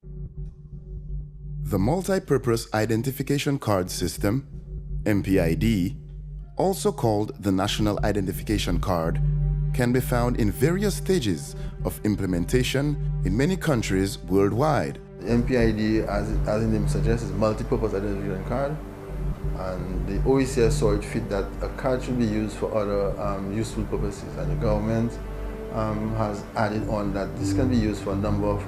The Multi-Purpose Identification Card System, mpid, also called the National Identification Card, can be found in various stages of implementation in many countries worldwide. The mpid, as the name suggests, is multi-purpose identification card, and the OECS saw it fit that a card should be used for other useful purposes, and the government has added on that this can be used for a number of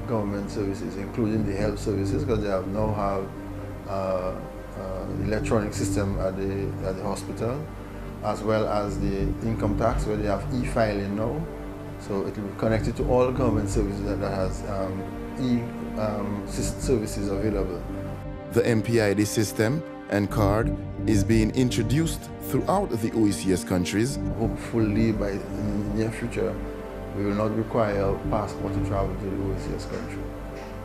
government services, including the health services, because they now have electronic system at the hospital, as well as the income tax, where they have e-filing now. So it will be connected to all government services that has services available. The mpid system and card is being introduced throughout the OECS countries. Hopefully by in the near future, we will not require a passport to travel to the OECS country.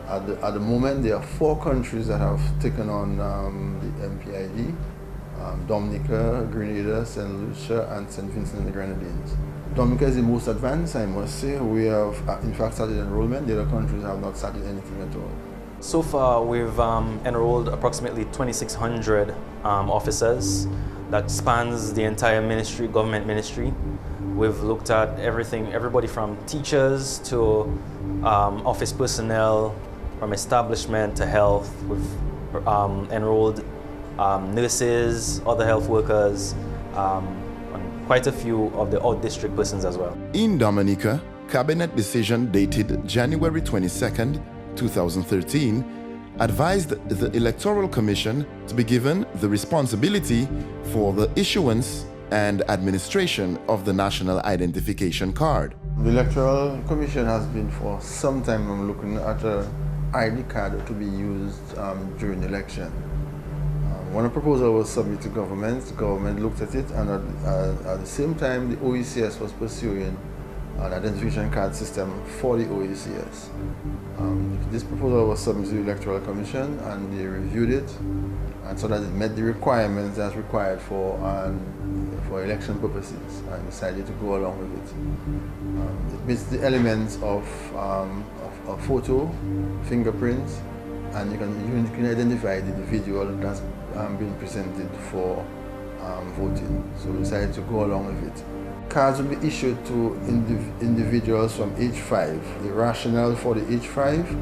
At the moment, there are 4 countries that have taken on the mpid: Dominica, Grenada, St. Lucia, and St. Vincent and the Grenadines. Dominica is the most advanced, I must say. We have in fact started enrollment. The other countries have not started anything at all. So far, we've enrolled approximately 2,600 officers. That spans the entire ministry, government ministry. We've looked at everybody from teachers to office personnel, from establishment to health. We've enrolled nurses, other health workers, and quite a few of the out-district persons as well. In Dominica, Cabinet decision dated January 22nd, 2013, advised the Electoral Commission to be given the responsibility for the issuance and administration of the National Identification Card. The Electoral Commission has been for some time looking at an ID card to be used during the election. When a proposal was submitted to government, the government looked at it, and at the same time the OECS was pursuing an identification card system for the OECS. This proposal was submitted to the Electoral Commission, and they reviewed it, and so that it met the requirements that's required for election purposes, and decided to go along with it. It meets the elements of a photo, fingerprints, and you can identify the individual that's being presented for voting. So we decided to go along with it. Cards will be issued to individuals from age 5. The rationale for the age 5,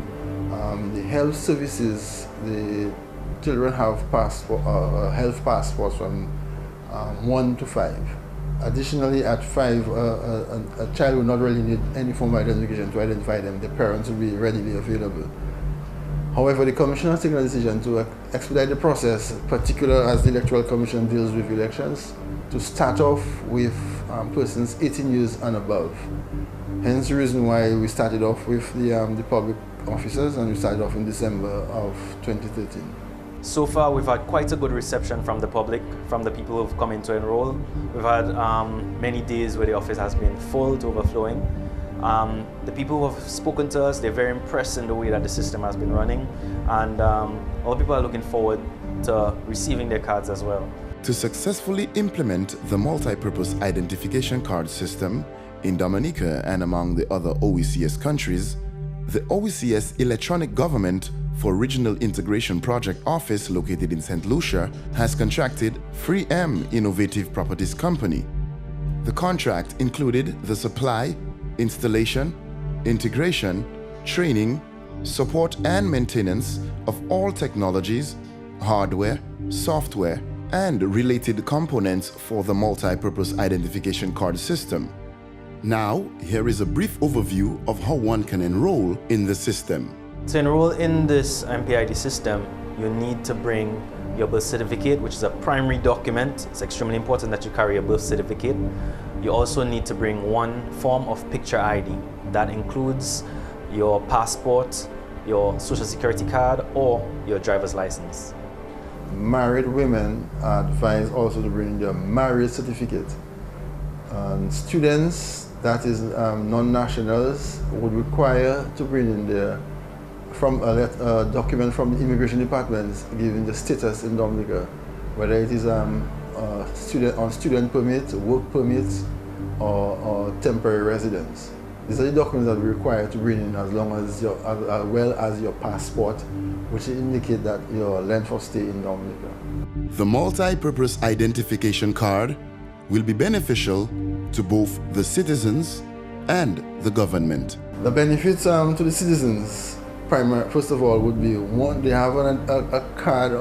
the health services, the children have health passports from 1 to 5. Additionally, at 5, a child will not really need any form of identification to identify them. The parents will be readily available. However, the Commission has taken a decision to expedite the process, particularly as the Electoral Commission deals with elections, to start off with persons 18 years and above. Hence the reason why we started off with the public officers, and we started off in December of 2013. So far, we've had quite a good reception from the public, from the people who've come in to enroll. We've had many days where the office has been full to overflowing. The people who have spoken to us, they're very impressed in the way that the system has been running, and all people are looking forward to receiving their cards as well. To successfully implement the multi-purpose identification card system in Dominica and among the other OECS countries, the OECS Electronic Government for Regional Integration Project Office located in St. Lucia has contracted 3M Innovative Properties Company. The contract included the supply, installation, integration, training, support and maintenance of all technologies, hardware, software, and related components for the multi-purpose identification card system. Now, here is a brief overview of how one can enroll in the system. To enroll in this mpid system, you need to bring your birth certificate, which is a primary document. It's extremely important that you carry a birth certificate. You also need to bring one form of picture ID. That includes your passport, your social security card, or your driver's license. Married women are advised also to bring their marriage certificate. And students, that is non-nationals, would require to bring in their a document from the immigration department giving the status in Dominica, whether it is student permit, work permit, or temporary residence. These are the documents that we require to bring in, as long as as well as your passport, which indicate that your length of stay in Dominica. The multi-purpose identification card will be beneficial to both the citizens and the government. The benefits to the citizens, first of all, would be one, they have a card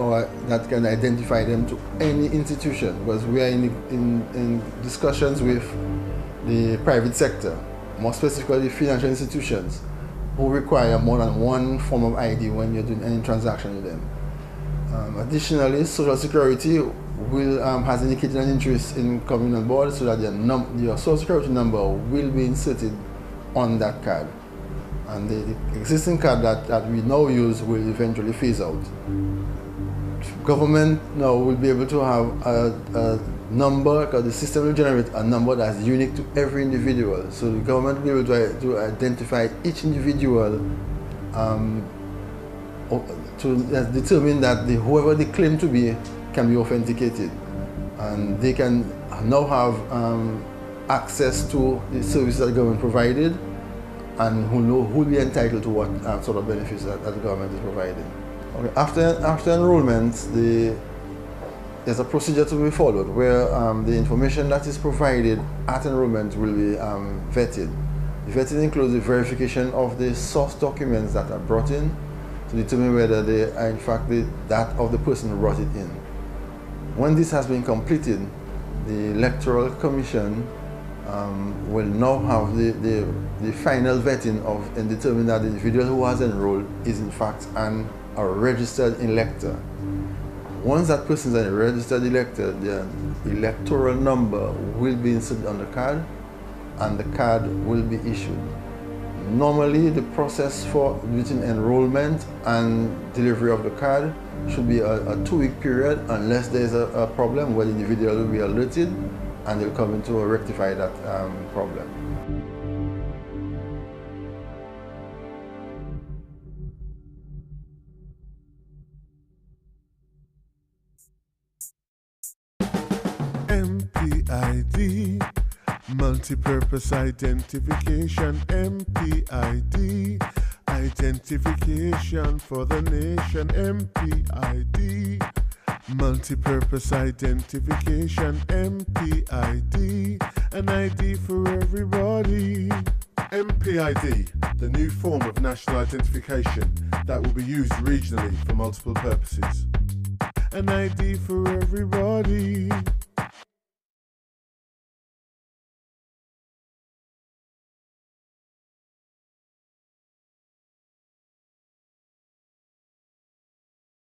that can identify them to any institution, because we are in discussions with the private sector, more specifically financial institutions, who require more than one form of ID when you're doing any transaction with them. Additionally, Social Security has indicated an interest in coming on board, so that your Social Security number will be inserted on that card. And the existing card that we now use will eventually phase out. Government now will be able to have a number, because the system will generate a number that's unique to every individual. So the government will be able to identify each individual to determine that whoever they claim to be can be authenticated. And they can now have access to the services that the government provided, and who will be entitled to what sort of benefits that the government is providing. Okay. After enrollment, there's a procedure to be followed, where the information that is provided at enrollment will be vetted. The vetting includes the verification of the source documents that are brought in to determine whether they are in fact that of the person who brought it in. When this has been completed, the Electoral Commission will now have the final vetting and determine that the individual who has enrolled is in fact a registered elector. Once that person is a registered elector, the electoral number will be inserted on the card, and the card will be issued. Normally, the process between enrollment and delivery of the card should be a 2-week period, unless there is a problem where the individual will be alerted and they'll come in to rectify that problem. mpid, multi-purpose identification. mpid, identification for the nation. mpid, multi-purpose identification. mpid, an ID for everybody. mpid, the new form of national identification that will be used regionally for multiple purposes. An ID for everybody.